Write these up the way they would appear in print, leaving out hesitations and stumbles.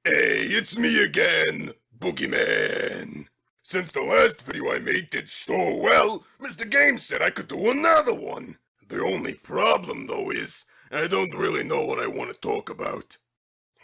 Hey, it's me again, Boogieman. Since the last video I made did so well, Mr. Game said I could do another one. The only problem, though, is I don't really know what I want to talk about.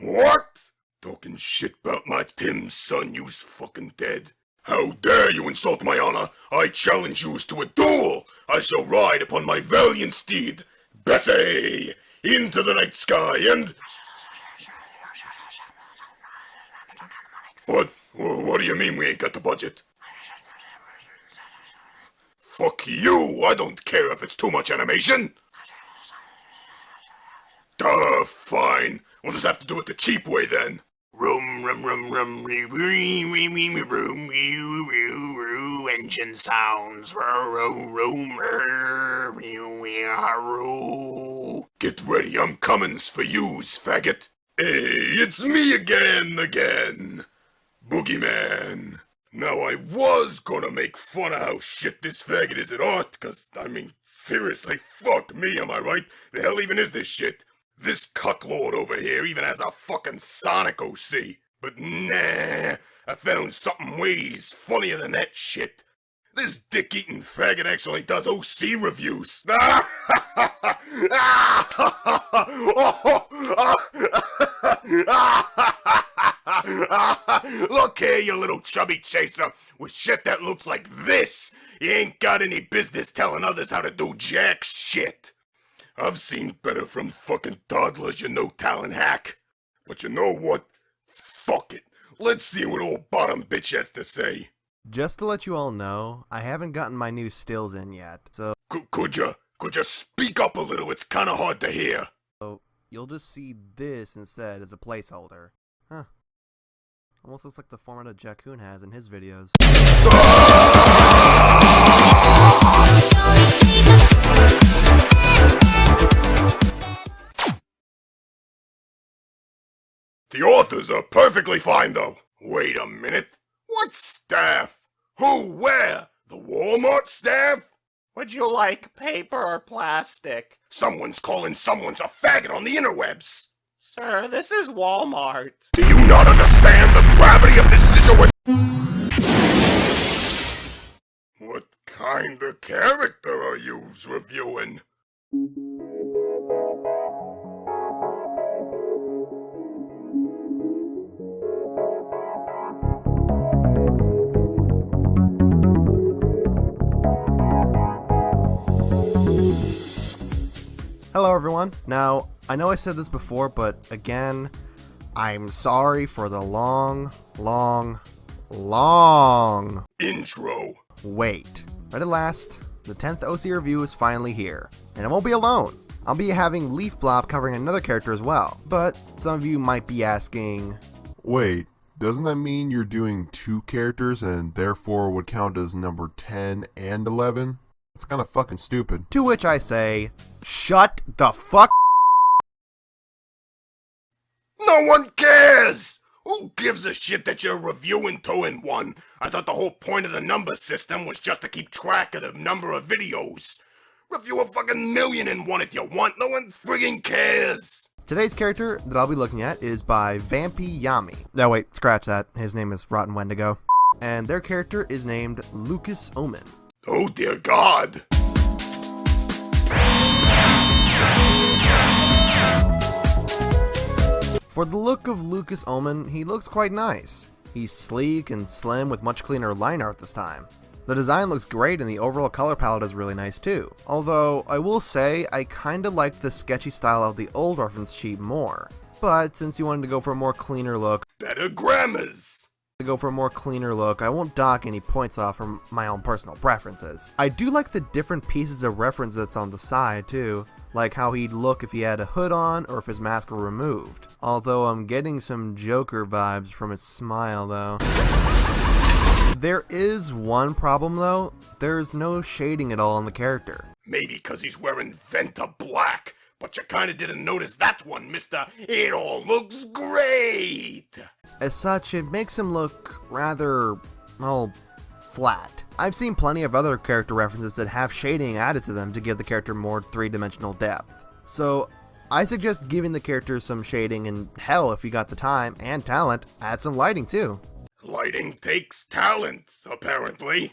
What? Talking shit about my Tim's son, you's fucking dead. How dare you insult my honor? I challenge you to a duel. I shall ride upon my valiant steed, Bessie, into the night sky and... What? What do you mean we ain't got the budget? Fuck you! I don't care if it's too much animation! Duh, fine. We'll just have to do it the cheap way then. Engine sounds. Get ready, I'm comins for yous, faggot. Hey, it's me again. Boogeyman. Now I was gonna make fun of how shit this faggot is at art, cause, I mean, seriously, fuck me, am I right? The hell even is this shit? This cucklord over here even has a fucking Sonic OC. But nah, I found something ways funnier than that shit. This dick-eating faggot actually does OC reviews. Look here, you little chubby chaser. With shit that looks like this, you ain't got any business telling others how to do jack shit. I've seen better from fucking toddlers, you no-talent hack. But you know what? Fuck it. Let's see what old bottom bitch has to say. Just to let you all know, I haven't gotten my new stills in yet, so... Could you speak up a little? It's kinda hard to hear. So, you'll just see this instead as a placeholder. Huh. Almost looks like the format that Jakun has in his videos. The authors are perfectly fine, though. Wait a minute. What staff? Who? Where? The Walmart staff? Would you like paper or plastic? Someone's calling someone's a faggot on the interwebs. Sir, this is Walmart. Do you not understand the gravity of this situation? What kind of character are you reviewing? Hello everyone. Now, I know I said this before, but again, I'm sorry for the long Intro. wait. But at last, the 10th OC review is finally here. And I won't be alone. I'll be having Leaf Blob covering another character as well. But some of you might be asking, wait, doesn't that mean you're doing 2 characters and therefore would count as number 10 and 11? It's kind of fucking stupid. to which I say, shut the fuck. No one cares! Who gives a shit that you're reviewing 2 in 1? I thought the whole point of the number system was just to keep track of the number of videos. Review a fucking 1,000,000 in 1 if you want, no one friggin' cares! Today's character that I'll be looking at is by Vampy Yami. No, wait, scratch that. His name is Rotten Wendigo. And their character is named Lucas Omen. Oh dear God! For the look of Lucas Omen, he looks quite nice. He's sleek and slim with much cleaner line art this time. The design looks great and the overall color palette is really nice too. Although, I will say, I kinda like the sketchy style of the old reference sheet more. But since you wanted to go for a more cleaner look, Better grammars! I won't dock any points off from my own personal preferences. I do like the different pieces of reference that's on the side too, like how he'd look if he had a hood on or if his mask were removed. Although I'm getting some Joker vibes from his smile though. There is one problem though, there's no shading at all on the character. Maybe 'cause he's wearing Venta black, but you kinda didn't notice that one, mister. It all looks great! As such, it makes him look rather, well, flat. I've seen plenty of other character references that have shading added to them to give the character more 3-dimensional depth. So, I suggest giving the character some shading, and hell, if you got the time and talent, add some lighting too. Lighting takes talent, apparently.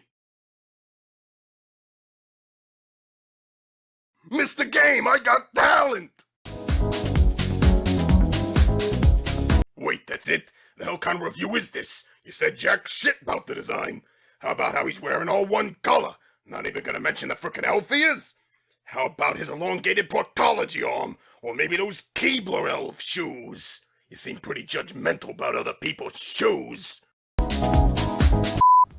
Mr. Game, I got talent! Wait, that's it? The hell kind of review is this? You said jack shit about the design. How about how he's wearing all one color? Not even gonna mention the frickin' elf he is? How about his elongated proctology arm? Or maybe those Keebler elf shoes? You seem pretty judgmental about other people's shoes.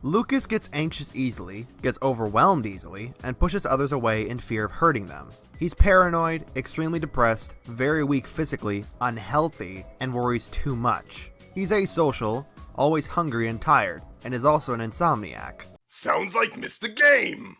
Lucas gets anxious easily, gets overwhelmed easily, and pushes others away in fear of hurting them. He's paranoid, extremely depressed, very weak physically, unhealthy, and worries too much. He's asocial, always hungry and tired, and is also an insomniac. Sounds like Mr. Game.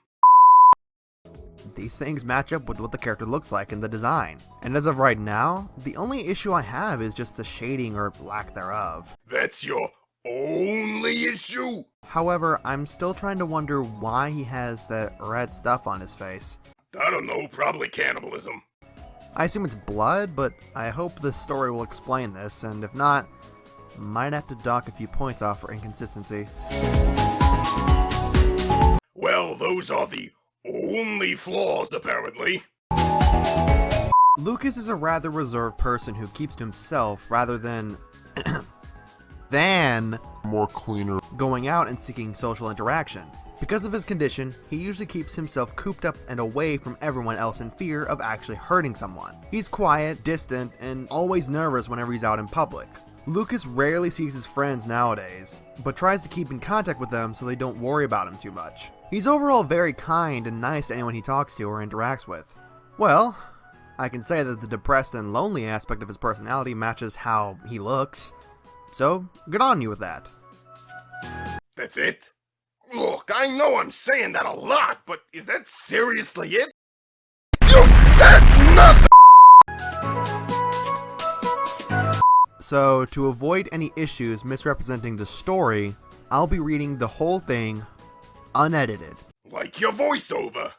These things match up with what the character looks like in the design. And as of right now, the only issue I have is just the shading or lack thereof. That's your only issue? However, I'm still trying to wonder why he has that red stuff on his face. I don't know, probably cannibalism. I assume it's blood, but I hope the story will explain this, and if not, might have to dock a few points off for inconsistency. Well, those are the only flaws, apparently. Lucas is a rather reserved person who keeps to himself rather than More cleaner. going out and seeking social interaction. Because of his condition, he usually keeps himself cooped up and away from everyone else in fear of actually hurting someone. He's quiet, distant, and always nervous whenever he's out in public. Lucas rarely sees his friends nowadays, but tries to keep in contact with them so they don't worry about him too much. He's overall very kind and nice to anyone he talks to or interacts with. Well, I can say that the depressed and lonely aspect of his personality matches how he looks. So, good on you with that. That's it? Look, I know I'm saying that a lot, but is that seriously it? You said nothing! So, to avoid any issues misrepresenting the story, I'll be reading the whole thing unedited. Like your voiceover.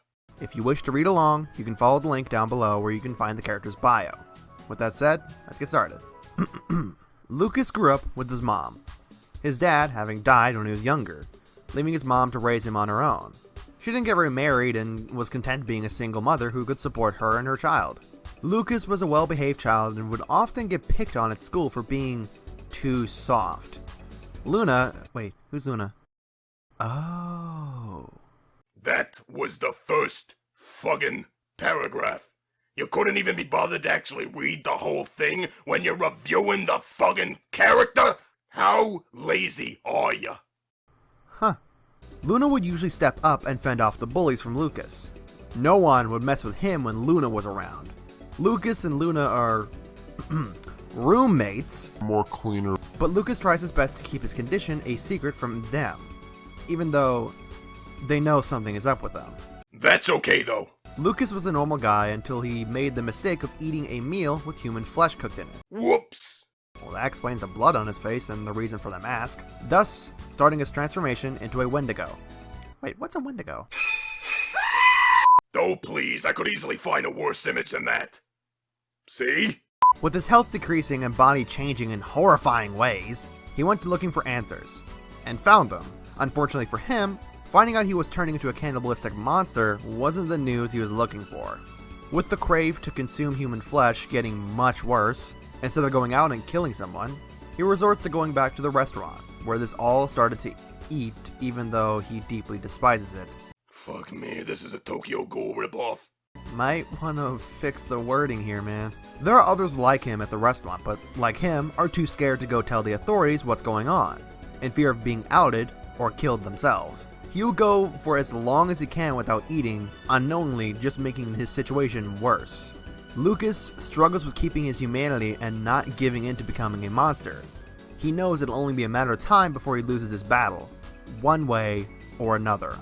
If you wish to read along, you can follow the link down below where you can find the character's bio. With that said, let's get started. Lucas grew up with his mom, his dad having died when he was younger, leaving his mom to raise him on her own. She didn't get remarried and was content being a single mother who could support her and her child. Lucas was a well-behaved child and would often get picked on at school for being too soft. Wait, who's Luna? Oh. That was the first fucking paragraph. You couldn't even be bothered to actually read the whole thing when you're reviewing the fucking character? How lazy are you? Huh. Luna would usually step up and fend off the bullies from Lucas. No one would mess with him when Luna was around. Lucas and Luna are roommates, More cleaner. but Lucas tries his best to keep his condition a secret from them, even though they know something is up with them. That's okay though. Lucas was a normal guy until he made the mistake of eating a meal with human flesh cooked in it. Whoops. Well, that explains the blood on his face and the reason for the mask, thus starting his transformation into a Wendigo. Wait, what's a Wendigo? Oh please, I could easily find a worse image than that. See? With his health decreasing and body changing in horrifying ways, he went to looking for answers, and found them. Unfortunately for him, finding out he was turning into a cannibalistic monster wasn't the news he was looking for. With the crave to consume human flesh getting much worse, instead of going out and killing someone, he resorts to going back to the restaurant, where this all started to eat even though he deeply despises it. Fuck me, this is a Tokyo Ghoul ripoff. Might wanna fix the wording here, man. There are others like him at the restaurant, but like him, are too scared to go tell the authorities what's going on, in fear of being outed or killed themselves. He'll go for as long as he can without eating, unknowingly just making his situation worse. Lucas struggles with keeping his humanity and not giving in to becoming a monster. He knows it'll only be a matter of time before he loses his battle, one way or another.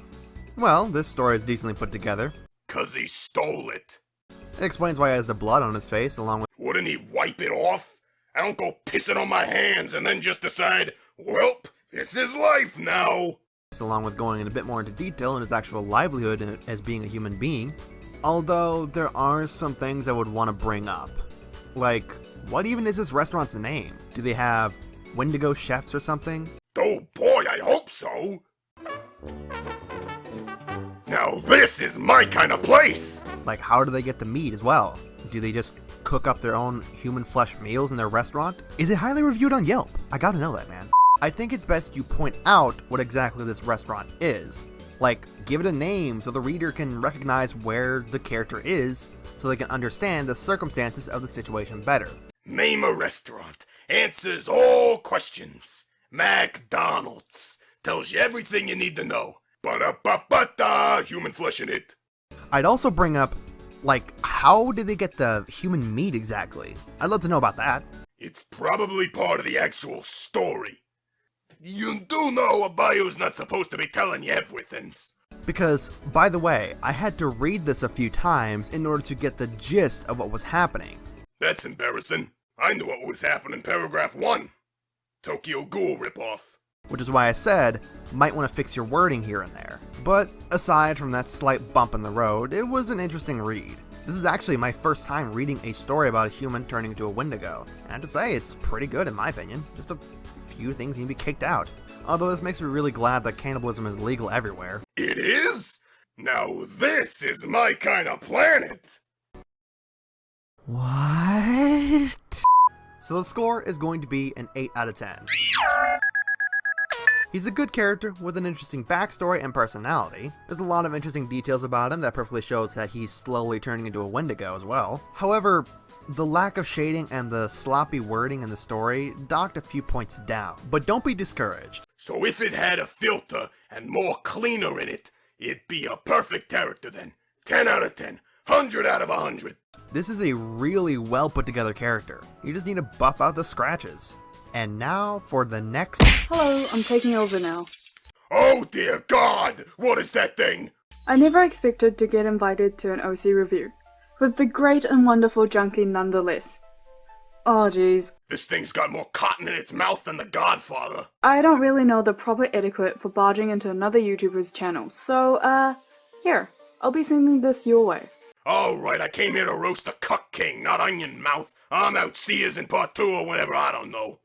Well, this story is decently put together. 'Cause he stole it. It explains why he has the blood on his face, along with Wouldn't he wipe it off? I don't go pissing on my hands and then just decide, welp, this is life now. going in a bit more into detail in his actual livelihood as being a human being. Although there are some things I would want to bring up. Like, what even is this restaurant's name? Do they have Wendigo chefs or something? Oh boy, I hope so! Now this is my kind of place! Like, how do they get the meat as well? Do they just cook up their own human flesh meals in their restaurant? Is it highly reviewed on Yelp? I gotta know that, man. I think it's best you point out what exactly this restaurant is. Like, give it a name so the reader can recognize where the character is, so they can understand the circumstances of the situation better. Name a restaurant. Answers all questions. McDonald's. Tells you everything you need to know. Ba-da-ba-ba-da, human flesh in it. I'd also bring up, like, how did they get the human meat exactly? I'd love to know about that. It's probably part of the actual story. You do know a bio's not supposed to be telling you everything. Because, by the way, I had to read this a few times in order to get the gist of what was happening. That's embarrassing. I knew what was happening in paragraph 1. Tokyo Ghoul ripoff. Which is why I said, might want to fix your wording here and there. But aside from that slight bump in the road, it was an interesting read. This is actually my first time reading a story about a human turning into a Wendigo. And I have to say, it's pretty good in my opinion. Just a few things need to be kicked out. Although this makes me really glad that cannibalism is legal everywhere. It is? Now this is my kind of planet! What? So the score is going to be an 8 out of 10. He's a good character with an interesting backstory and personality. There's a lot of interesting details about him that perfectly shows that he's slowly turning into a Wendigo as well. However, the lack of shading and the sloppy wording in the story docked a few points down. But don't be discouraged. So if it had a filter and more cleaner in it, it'd be a perfect character then. 10 out of 10. 100 out of 100. This is a really well put together character. You just need to buff out the scratches. And now for the next... Hello, I'm taking over now. Oh dear God! What is that thing? I never expected to get invited to an OC review, but the great and wonderful junkie nonetheless. Oh jeez. This thing's got more cotton in its mouth than the Godfather. I don't really know the proper etiquette for barging into another YouTuber's channel, so here, I'll be sending this your way. Alright, I came here to roast a cuck king, not onion mouth. I'm out, see yous in part 2 or whenever, I don't know.